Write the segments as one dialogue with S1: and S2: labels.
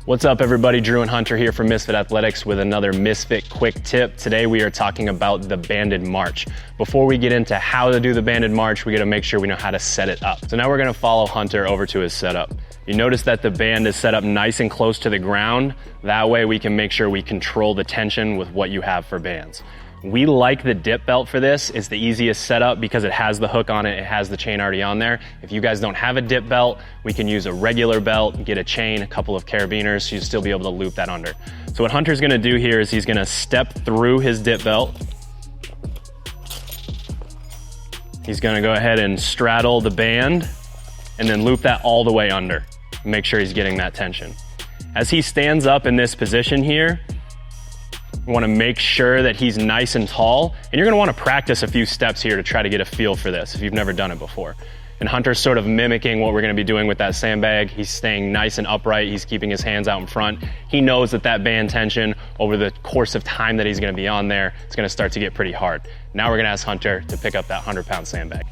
S1: What's up everybody, Drew and Hunter here from Misfit Athletics with another Misfit quick tip. Today we are talking about the banded march. Before we get into how to do the banded march, we gotta make sure we know how to set it up. So now we're gonna follow Hunter over to his setup. You notice that the band is set up nice and close to the ground. That way we can make sure we control the tension with what you have for bands. We like the dip belt for this. It's the easiest setup because it has the hook on it, it has the chain already on there. If you guys don't have a dip belt, we can use a regular belt, get a chain, a couple of carabiners, so you'll still be able to loop that under. So what Hunter's gonna do here is he's gonna step through his dip belt. He's gonna go ahead and straddle the band and then loop that all the way under. Make sure he's getting that tension. As he stands up in this position here, you wanna make sure that he's nice and tall, and you're gonna wanna practice a few steps here to try to get a feel for this if you've never done it before. And Hunter's sort of mimicking what we're gonna be doing with that sandbag. He's staying nice and upright, he's keeping his hands out in front. He knows that that band tension over the course of time that he's gonna be on there, it's gonna start to get pretty hard. Now we're gonna ask Hunter to pick up that 100-pound sandbag.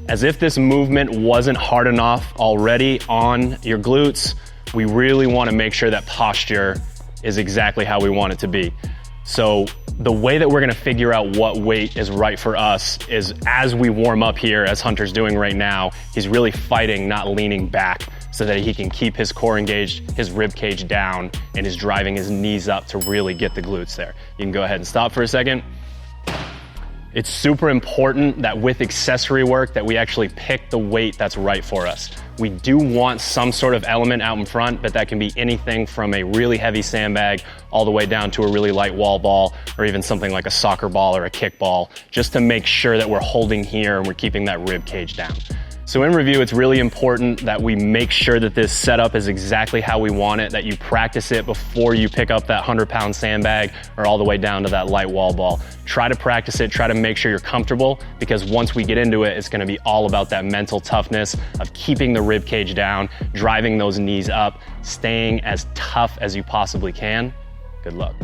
S1: As if this movement wasn't hard enough already on your glutes, we really want to make sure that posture is exactly how we want it to be. So the way that we're going to figure out what weight is right for us is as we warm up here, as Hunter's doing right now, he's really fighting, not leaning back, so that he can keep his core engaged, his rib cage down, and is driving his knees up to really get the glutes there. You can go ahead and stop for a second. It's super important that with accessory work that we actually pick the weight that's right for us. We do want some sort of element out in front, but that can be anything from a really heavy sandbag all the way down to a really light wall ball, or even something like a soccer ball or a kickball, just to make sure that we're holding here and we're keeping that rib cage down. So in review, it's really important that we make sure that this setup is exactly how we want it, that you practice it before you pick up that 100-pound sandbag or all the way down to that light wall ball. Try to practice it, try to make sure you're comfortable, because once we get into it, it's gonna be all about that mental toughness of keeping the rib cage down, driving those knees up, staying as tough as you possibly can. Good luck.